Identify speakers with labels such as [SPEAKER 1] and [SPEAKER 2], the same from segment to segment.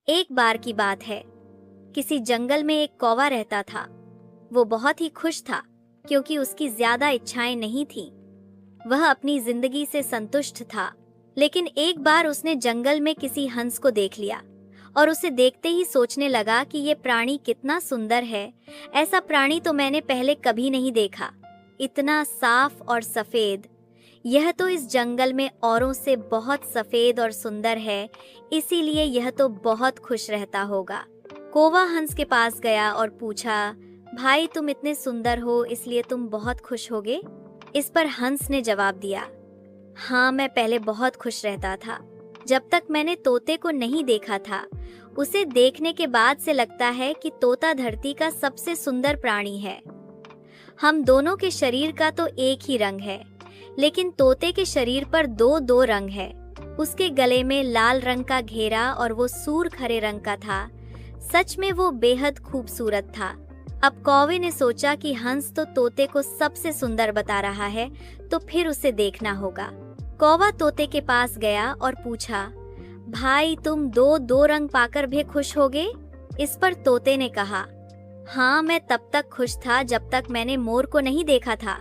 [SPEAKER 1] एक बार की बात है, किसी जंगल में एक कौवा रहता था। वो बहुत ही खुश था क्योंकि उसकी ज्यादा इच्छाएं नहीं थीं। वह अपनी जिंदगी से संतुष्ट था। लेकिन एक बार उसने जंगल में किसी हंस को देख लिया और उसे देखते ही सोचने लगा कि ये प्राणी कितना सुंदर है। ऐसा प्राणी तो मैंने पहले कभी नहीं देखा, इतना साफ और सफेद। यह तो इस जंगल में औरों से बहुत सफेद और सुंदर है, इसीलिए यह तो बहुत खुश रहता होगा। कौवा हंस के पास गया और पूछा, भाई तुम इतने सुंदर हो इसलिए तुम बहुत खुश होगे? इस पर हंस ने जवाब दिया, हाँ मैं पहले बहुत खुश रहता था, जब तक मैंने तोते को नहीं देखा था। उसे देखने के बाद से लगता है कि तोता धरती का सबसे सुंदर प्राणी है। हम दोनों के शरीर का तो एक ही रंग है, लेकिन तोते के शरीर पर दो दो रंग है। उसके गले में लाल रंग का घेरा और वो सूर्ख हरे रंग का था। सच में वो बेहद खूबसूरत था। अब कौवे ने सोचा कि हंस तो तोते को सबसे सुंदर बता रहा है, तो फिर उसे देखना होगा। कौवा तोते के पास गया और पूछा, भाई तुम दो दो रंग पाकर भी खुश होगे? इस पर तोते ने कहा, हाँ मैं तब तक खुश था जब तक मैंने मोर को नहीं देखा था।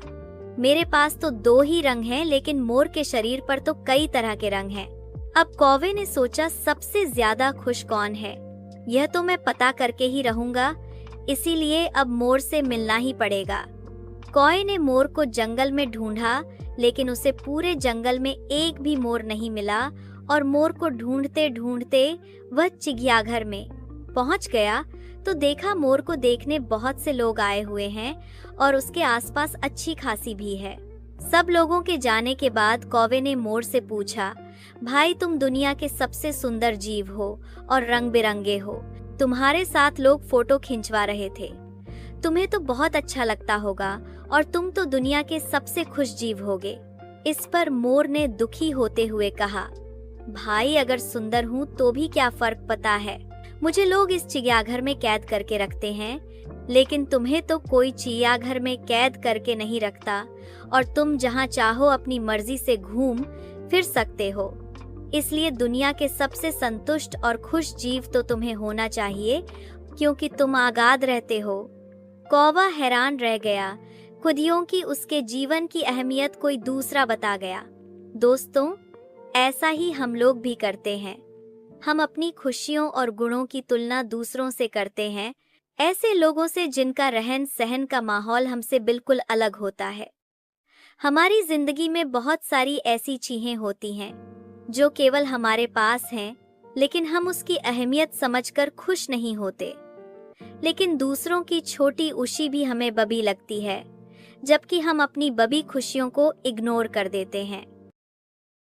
[SPEAKER 1] मेरे पास तो दो ही रंग हैं, लेकिन मोर के शरीर पर तो कई तरह के रंग हैं। अब कौवे ने सोचा, सबसे ज्यादा खुश कौन है, यह तो मैं पता करके ही रहूंगा, इसीलिए अब मोर से मिलना ही पड़ेगा। कौवे ने मोर को जंगल में ढूंढा, लेकिन उसे पूरे जंगल में एक भी मोर नहीं मिला और मोर को ढूंढते ढूंढते वह चिड़ियाघर में पहुंच गया तो देखा मोर को देखने बहुत से लोग आए हुए हैं और उसके आसपास अच्छी खासी भी है। सब लोगों के जाने के बाद कौवे ने मोर से पूछा, भाई तुम दुनिया के सबसे सुंदर जीव हो और रंग बिरंगे हो, तुम्हारे साथ लोग फोटो खिंचवा रहे थे, तुम्हें तो बहुत अच्छा लगता होगा और तुम तो दुनिया के सबसे खुश जीव होगे। इस पर मोर ने दुखी होते हुए कहा, भाई अगर सुंदर हूँ तो भी क्या फर्क पता है, मुझे लोग इस चिड़ियाघर में कैद करके रखते हैं, लेकिन तुम्हें तो कोई चिड़ियाघर में कैद करके नहीं रखता और तुम जहाँ चाहो अपनी मर्जी से घूम फिर सकते हो। इसलिए दुनिया के सबसे संतुष्ट और खुश जीव तो तुम्हें होना चाहिए, क्योंकि तुम आजाद रहते हो। कौवा हैरान रह गया, खुदियों की उसके जीवन की अहमियत कोई दूसरा बता गया। दोस्तों, ऐसा ही हम लोग भी करते हैं। हम अपनी खुशियों और गुणों की तुलना दूसरों से करते हैं, ऐसे लोगों से जिनका रहन सहन का माहौल हमसे बिल्कुल अलग होता है। हमारी जिंदगी में बहुत सारी ऐसी चीजें होती हैं जो केवल हमारे पास हैं, लेकिन हम उसकी अहमियत समझकर खुश नहीं होते। लेकिन दूसरों की छोटी खुशी भी हमें बड़ी लगती है, जबकि हम अपनी बड़ी खुशियों को इग्नोर कर देते हैं।